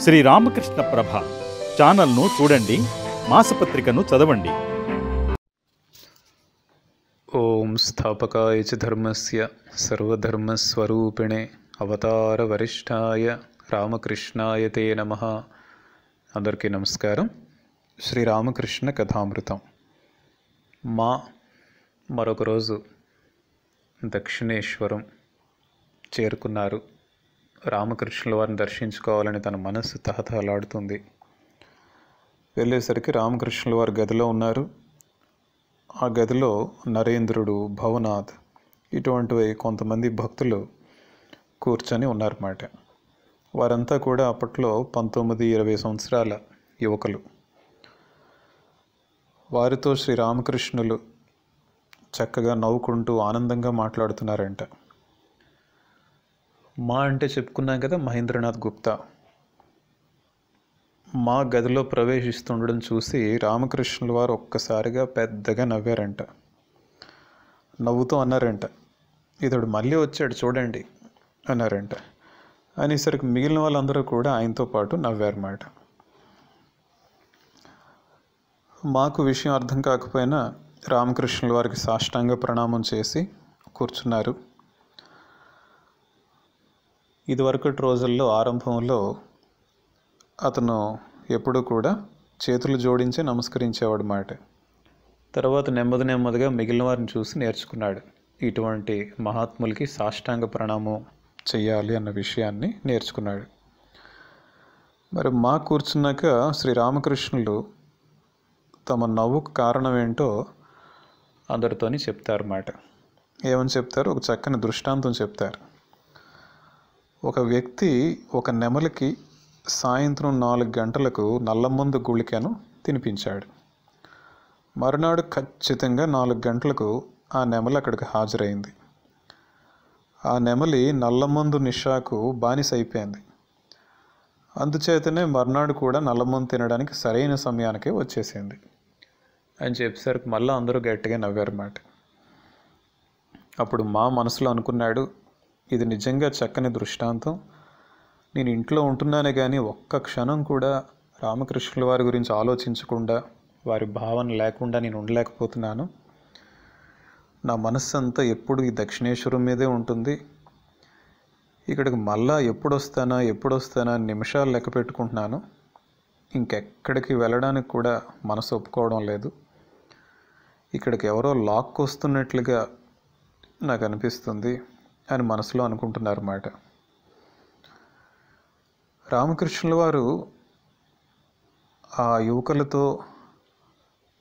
శ్రీ రామకృష్ణ ప్రభ ఛానల్ను చూడండి, మాసపత్రికను చదవండి. ఓం స్థాపకాయ చ ధర్మస్య సర్వధర్మస్వరూపిణే అవతార వరిష్ఠాయ రామకృష్ణాయ తే నమః. అందరికీ నమస్కారం. శ్రీరామకృష్ణ కథామృతం. మరొక రోజు దక్షిణేశ్వరం చేరుకున్నారు. రామకృష్ణుల వారిని దర్శించుకోవాలని తన మనస్సు తహతహలాడుతుంది. వెళ్ళేసరికి రామకృష్ణుల వారి గదిలో ఉన్నారు. ఆ గదిలో నరేంద్రుడు, భవనాథ్ ఇటువంటి కొంతమంది భక్తులు కూర్చొని ఉన్నారన్నమాట. వారంతా కూడా అప్పట్లో 19-20 సంవత్సరాల యువకులు. వారితో శ్రీరామకృష్ణులు చక్కగా నవ్వుకుంటూ ఆనందంగా మాట్లాడుతున్నారంట. అంటే చెప్పుకున్నాం కదా, మహేంద్రనాథ్ గుప్తా మా గదిలో ప్రవేశిస్తుండడం చూసి రామకృష్ణుల వారు ఒక్కసారిగా పెద్దగా నవ్వారంట. నవ్వుతూ అన్నారంట, ఇతడు మళ్ళీ వచ్చాడు చూడండి అన్నారంట. అనేసరికి మిగిలిన వాళ్ళందరూ కూడా ఆయనతో పాటు నవ్వారన్నమాట. మాకు విషయం అర్థం కాకపోయినా రామకృష్ణుల వారికి సాష్టాంగ ప్రణామం చేసి కూర్చున్నారు. ఇదివరకటి రోజుల్లో ఆరంభంలో అతను ఎప్పుడూ కూడా చేతులు జోడించి నమస్కరించేవాడు మాట. తర్వాత నెమ్మదిగా మిగిలిన వారిని చూసి నేర్చుకున్నాడు. ఇటువంటి మహాత్ములకి సాష్టాంగ ప్రణామం చెయ్యాలి అన్న విషయాన్ని నేర్చుకున్నాడు. మరి కూర్చున్నాక శ్రీరామకృష్ణులు తమ నవ్వుకు కారణం ఏంటో అందరితోని చెప్తారన్నమాట. ఏమని చెప్తారు? ఒక చక్కని దృష్టాంతం చెప్తారు. ఒక వ్యక్తి ఒక నెమలికి సాయంత్రం 4 గంటలకు నల్లమందు గుళికను తినిపించాడు. మరునాడు ఖచ్చితంగా 4 గంటలకు ఆ నెమలి అక్కడికి హాజరైంది. ఆ నెమలి నల్లమందు నిషాకు బానిస అయిపోయింది. అందుచేతనే మర్నాడు కూడా నల్లమందు తినడానికి సరైన సమయానికే వచ్చేసింది అని చెప్పేసరికి మళ్ళీ అందరూ గట్టిగా నవ్వారన్నమాట. అప్పుడు మనసులో అనుకున్నాడు, ఇది నిజంగా చక్కని దృష్టాంతం. నేను ఇంట్లో ఉంటున్నానే కానీ ఒక్క క్షణం కూడా రామకృష్ణుల వారి గురించి ఆలోచించకుండా, వారి భావన లేకుండా నేను ఉండలేకపోతున్నాను. నా మనస్సు అంతా ఎప్పుడు ఈ దక్షిణేశ్వరం మీదే ఉంటుంది. ఇక్కడికి మళ్ళా ఎప్పుడు వస్తానా నిమిషాలు లెక్క పెట్టుకుంటున్నాను. ఇంకెక్కడికి వెళ్ళడానికి కూడా మనసు ఒప్పుకోవడం లేదు. ఇక్కడికి ఎవరో లాక్కొస్తున్నట్లుగా నాకు అనిపిస్తుంది అని మనసులో అనుకుంటున్నారన్నమాట. రామకృష్ణుల వారు ఆ యువకులతో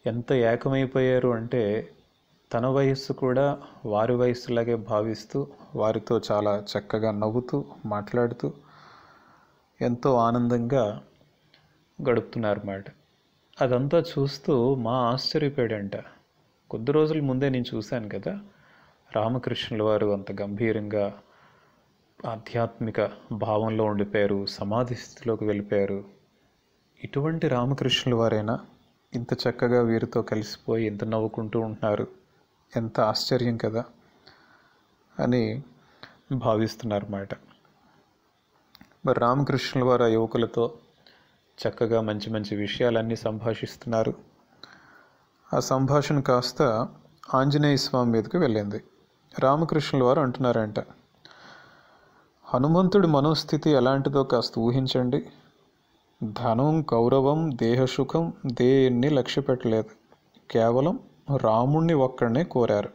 ఎంత ఏకమైపోయారు అంటే, తన వయస్సు కూడా వారి వయస్సులాగే భావిస్తూ వారితో చాలా చక్కగా నవ్వుతూ మాట్లాడుతూ ఎంతో ఆనందంగా గడుపుతున్నారన్నమాట. అదంతా చూస్తూ ఆశ్చర్యపోయాడంట. కొద్ది రోజుల ముందే నేను చూశాను కదా, రామకృష్ణుల వారు అంత గంభీరంగా ఆధ్యాత్మిక భావంలో ఉండిపోయారు, సమాధి స్థితిలోకి వెళ్ళిపోయారు. ఇటువంటి రామకృష్ణుల వారైనా ఇంత చక్కగా వీరితో కలిసిపోయి ఎంత నవ్వుకుంటూ ఉంటున్నారు, ఎంత ఆశ్చర్యం కదా అని భావిస్తున్నారన్నమాట. మరి రామకృష్ణుల వారు ఆ యువకులతో చక్కగా మంచి మంచి విషయాలన్నీ సంభాషిస్తున్నారు. ఆ సంభాషణ కాస్త ఆంజనేయ స్వామి మీదకి వెళ్ళింది. రామకృష్ణుల వారు అంటున్నారంట, హనుమంతుడి మనోస్థితి ఎలాంటిదో కాస్త ఊహించండి. ధనం, గౌరవం, దేహసుఖం దేన్ని లక్ష్య పెట్టలేదు. కేవలం రాముణ్ణి ఒక్కడనే కోరారు.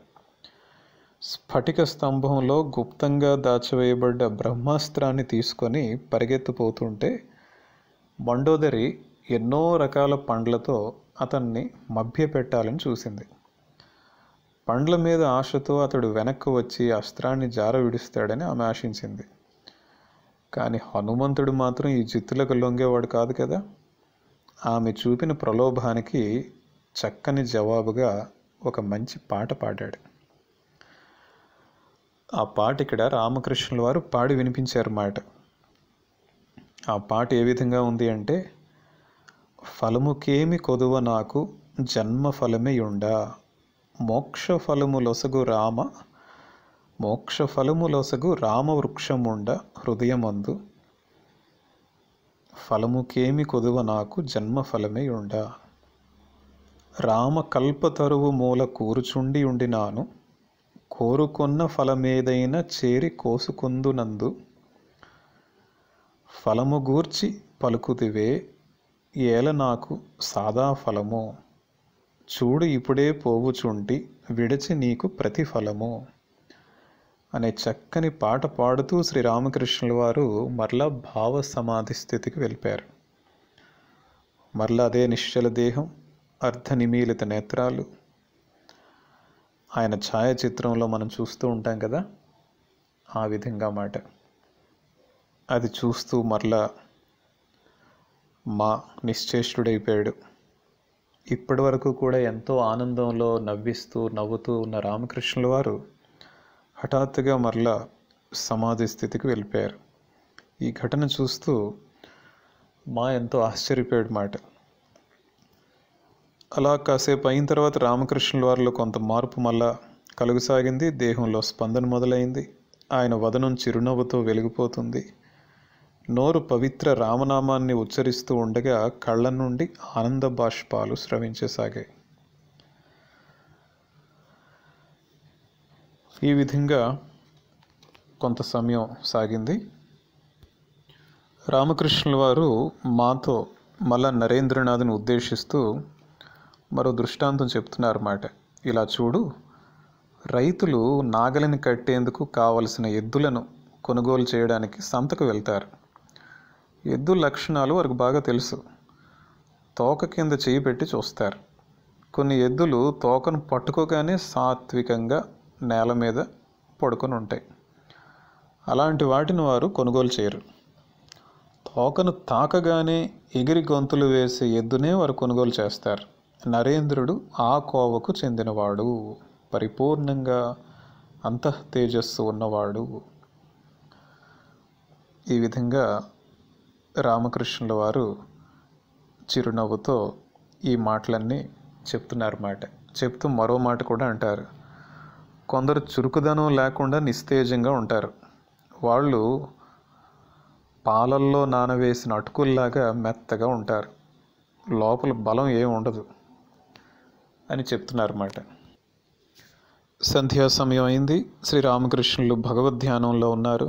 స్ఫటిక స్తంభంలో గుప్తంగా దాచివేయబడ్డ బ్రహ్మాస్త్రాన్ని తీసుకొని పరిగెత్తిపోతుంటే మండోదరి ఎన్నో రకాల పండ్లతో అతన్ని మభ్యపెట్టాలని చూసింది. పండ్ల మీద ఆశతో అతడు వెనక్కి వచ్చి అస్త్రాన్ని జార విడుస్తాడని ఆమె ఆశించింది. కానీ హనుమంతుడు మాత్రం ఈ జిత్తులకు లొంగేవాడు కాదు కదా. ఆమె చూపిన ప్రలోభానికి చక్కని జవాబుగా ఒక మంచి పాట పాడాడు. ఆ పాట ఇక్కడ రామకృష్ణుల వారు పాడి వినిపించారన్నమాట. ఆ పాట ఏ విధంగా ఉంది అంటే, ఫలముకేమి కొదువ నాకు జన్మ ఫలమేయుండా, మోక్ష ఫలములొసగు రామ వృక్షముండ హృదయమందు, ఫలముకేమి కొదువ నాకు జన్మ ఫలమే ఉండ. రామ కల్పతరువు మూల కూరుచుండి ఉండినాను, కోరుకొన్న ఫలమేదైనా చేరి కోసుకొందునందు. ఫలము గూర్చి పలుకుతివే ఏల నాకు సాదా ఫలము, చూడు ఇప్పుడే పోవుచుంటి విడిచి నీకు ప్రతిఫలము అనే చక్కని పాట పాడుతూ శ్రీరామకృష్ణుల వారు మరలా భావ సమాధి స్థితికి వెళ్ళిపోయారు. మరలా అదే నిశ్చల దేహం, అర్ధనిమీలిత నేత్రాలు. ఆయన ఛాయాచిత్రంలో మనం చూస్తూ ఉంటాం కదా, ఆ విధంగా మాట. అది చూస్తూ మరలా మా నిశ్చేష్టుడైపోయాడు. ఇప్పటి వరకు కూడా ఎంతో ఆనందంలో నవ్విస్తూ నవ్వుతూ ఉన్న రామకృష్ణుల వారు హఠాత్తుగా మరలా సమాధి స్థితికి వెళ్ళిపోయారు. ఈ ఘటన చూస్తూ మా ఎంతో ఆశ్చర్యపోయాడు మాట. అలా కాసేపు అయిన తర్వాత రామకృష్ణుల వారిలో కొంత మార్పు మళ్ళా కలుగసాగింది. దేహంలో స్పందన మొదలైంది. ఆయన వదనం చిరునవ్వుతో వెలిగిపోతుంది. నోరు పవిత్ర రామనామాన్ని ఉచ్చరిస్తూ ఉండగా కళ్ళ నుండి ఆనంద బాష్పాలు స్రవించసాగాయి. ఈ విధంగా కొంత సమయం సాగింది. రామకృష్ణుల వారు మాతో మళ్ళా నరేంద్రనాథ్ని ఉద్దేశిస్తూ మరో దృష్టాంతం చెప్తున్నారు మాట. ఇలా చూడు, రైతులు నాగలిని కట్టేందుకు కావలసిన ఎద్దులను కొనుగోలు చేయడానికి సంతకు వెళ్తారు. ఎద్దు లక్షణాలు వారికి బాగా తెలుసు. తోక కింద చేయి పెట్టి చూస్తారు. కొన్ని ఎద్దులు తోకను పట్టుకోగానే సాత్వికంగా నేల మీద పడుకొని ఉంటాయి. అలాంటి వాటిని వారు కొనుగోలు చేయరు. తోకను తాకగానే ఎగిరి గొంతులు వేసే ఎద్దునే వారు కొనుగోలు చేస్తారు. నరేంద్రుడు ఆ కోవకు చెందినవాడు, పరిపూర్ణంగా అంతః తేజస్సు ఉన్నవాడు. ఈ విధంగా రామకృష్ణుల వారు చిరునవ్వుతో ఈ మాటలన్నీ చెప్తున్నారు మాట. చెప్తూ మరో మాట కూడా అంటారు. కొందరు చురుకుదనం లేకుండా నిస్తేజంగా ఉంటారు. వాళ్ళు పాలల్లో నానవేసిన అటుకుల్లాగా మెత్తగా ఉంటారు. లోపల బలం ఏమి ఉండదు అని చెప్తున్నారు మాట. సంధ్యా సమయం అయింది. శ్రీరామకృష్ణులు భగవద్ధ్యానంలో ఉన్నారు.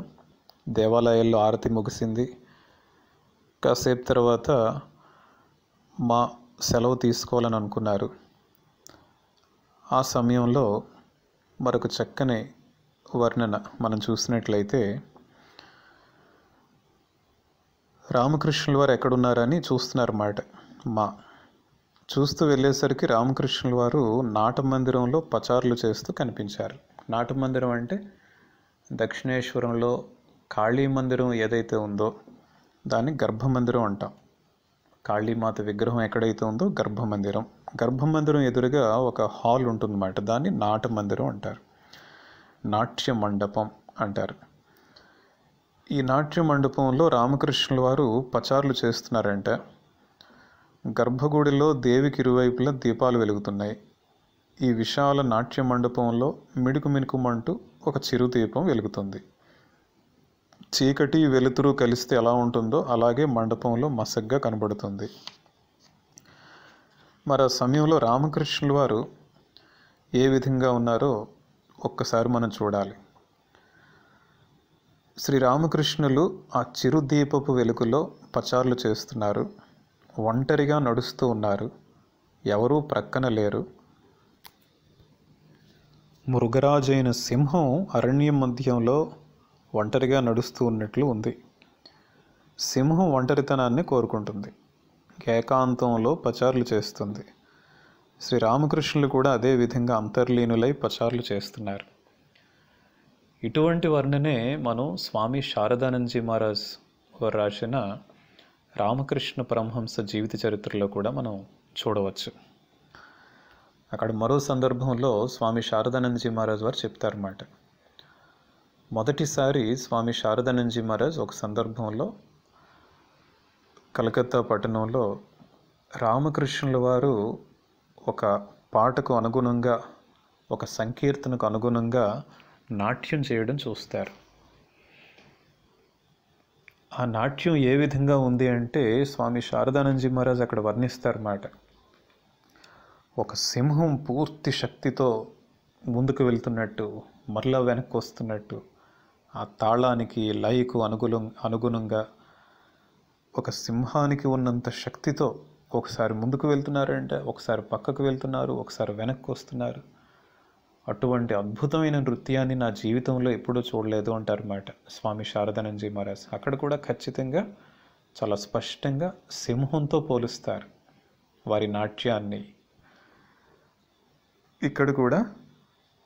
దేవాలయాల్లో ఆరతి ముగిసింది. కాసేపు తర్వాత మా సెలవు తీసుకోవాలని అనుకున్నారు. ఆ సమయంలో మరొక చక్కని వర్ణన మనం చూసినట్లయితే, రామకృష్ణుల వారు ఎక్కడున్నారని చూస్తున్నారన్నమాట. మా చూస్తూ వెళ్ళేసరికి రామకృష్ణుల వారు నాటమందిరంలో పచారులు చేస్తూ కనిపించారు. నాటమందిరం అంటే దక్షిణేశ్వరంలో కాళీ మందిరం ఏదైతే ఉందో దాన్ని గర్భమందిరం అంటాం. కాళీమాత విగ్రహం ఎక్కడైతే ఉందో గర్భమందిరం. గర్భమందిరం ఎదురుగా ఒక హాల్ ఉంటుందన్నమాట. దాన్ని నాటమందిరం అంటారు. నాట్య మండపం అంటారు. ఈ నాట్య మండపంలో రామకృష్ణుల వారు పచారులు చేస్తున్నారంట. గర్భగుడిలో దేవికి ఇరువైపులా దీపాలు వెలుగుతున్నాయి. ఈ విశాల నాట్య మండపంలో మిణుకు మిణుకుమంటూ ఒక చిరు దీపం వెలుగుతుంది. చీకటి వెలుతురు కలిస్తే ఎలా ఉంటుందో అలాగే మండపంలో మసగ్గా కనబడుతుంది. మరి ఆ సమయంలో రామకృష్ణుల వారు ఏ విధంగా ఉన్నారో ఒక్కసారి మనం చూడాలి. శ్రీరామకృష్ణులు ఆ చిరు దీపపు వెలుగులో పచారులు చేస్తున్నారు. ఒంటరిగా నడుస్తూ ఉన్నారు. ఎవరూ ప్రక్కన లేరు. మృగరాజైన సింహం అరణ్యం మధ్యంలో ఒంటరిగా నడుస్తూ ఉన్నట్లు ఉంది. సింహం ఒంటరితనాన్ని కోరుకుంటుంది. ఏకాంతంలో పచారులు చేస్తుంది. శ్రీరామకృష్ణులు కూడా అదే విధంగా అంతర్లీనులై పచారులు చేస్తున్నారు. ఇటువంటి వర్ణనే మనం స్వామి శారదానందజీ మహారాజ్ వారు రాసిన రామకృష్ణ పరమహంస జీవిత చరిత్రలో కూడా మనం చూడవచ్చు. అక్కడ మరో సందర్భంలో స్వామి శారదానందజీ మహారాజ్ వారు చెప్తారన్నమాట. మొదటిసారి స్వామి శారదానందజీ మహారాజ్ ఒక సందర్భంలో కలకత్తా పట్టణంలో రామకృష్ణుల వారు ఒక పాటకు అనుగుణంగా, ఒక సంకీర్తనకు అనుగుణంగా నాట్యం చేయడం చూస్తారు. ఆ నాట్యం ఏ విధంగా ఉంది అంటే స్వామి శారదానందజీ మహారాజ్ అక్కడ వర్ణిస్తారన్నమాట. ఒక సింహం పూర్తి శక్తితో ముందుకు వెళ్తున్నట్టు, మరలా వెనక్కి వస్తున్నట్టు, ఆ తాళానికి లయకు అనుగుణంగా ఒక సింహానికి ఉన్నంత శక్తితో ఒకసారి ముందుకు వెళ్తున్నారంటే, ఒకసారి పక్కకు వెళ్తున్నారు, ఒకసారి వెనక్కి వస్తున్నారు. అటువంటి అద్భుతమైన నృత్యాన్ని నా జీవితంలో ఎప్పుడూ చూడలేదు అంటారన్నమాట స్వామి శారదానందజీ మహారాజ్. అక్కడ కూడా ఖచ్చితంగా చాలా స్పష్టంగా సింహంతో పోలుస్తారు వారి నాట్యాన్ని. ఇక్కడ కూడా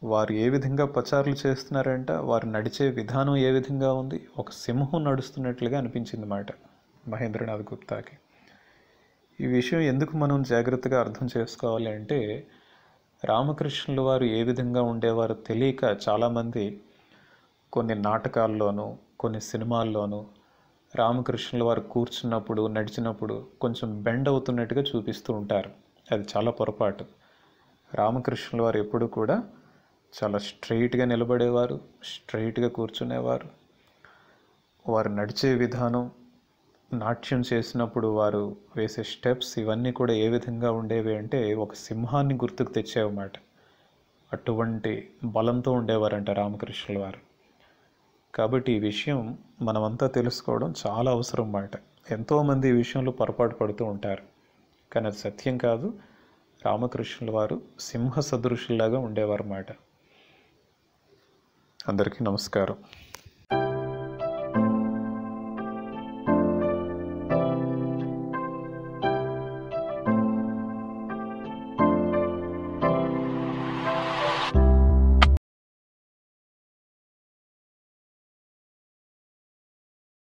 వారు ఏ విధంగా పచారులు చేస్తున్నారంట, వారు నడిచే విధానం ఏ విధంగా ఉంది, ఒక సింహం నడుస్తున్నట్లుగా అనిపించింది అన్నమాట మహేంద్రనాథ్ గుప్తాకి. ఈ విషయం ఎందుకు మనం జాగ్రత్తగా అర్థం చేసుకోవాలి అంటే, రామకృష్ణుల వారు ఏ విధంగా ఉండేవారో తెలియక చాలామంది కొన్ని నాటకాల్లోనూ కొన్ని సినిమాల్లోనూ రామకృష్ణుల వారు కూర్చున్నప్పుడు నడిచినప్పుడు కొంచెం బెండ్ అవుతున్నట్టుగా చూపిస్తూ ఉంటారు. అది చాలా పొరపాటు. రామకృష్ణుల వారు ఎప్పుడూ కూడా చాలా స్ట్రైట్గా నిలబడేవారు, స్ట్రైట్గా కూర్చునేవారు. వారు నడిచే విధానం, నాట్యం చేసినప్పుడు వారు వేసే స్టెప్స్ ఇవన్నీ కూడా ఏ విధంగా ఉండేవి అంటే ఒక సింహాన్ని గుర్తుకు తెచ్చేవన్నమాట. అటువంటి బలంతో ఉండేవారంట రామకృష్ణుల వారు. కాబట్టి ఈ విషయం మనమంతా తెలుసుకోవడం చాలా అవసరం అన్నమాట. ఎంతోమంది ఈ విషయంలో పొరపాటు పడుతూ ఉంటారు, కానీ అది సత్యం కాదు. రామకృష్ణుల వారు సింహ సదృశుల్లాగా ఉండేవారు అన్నమాట. అందరికీ నమస్కారం.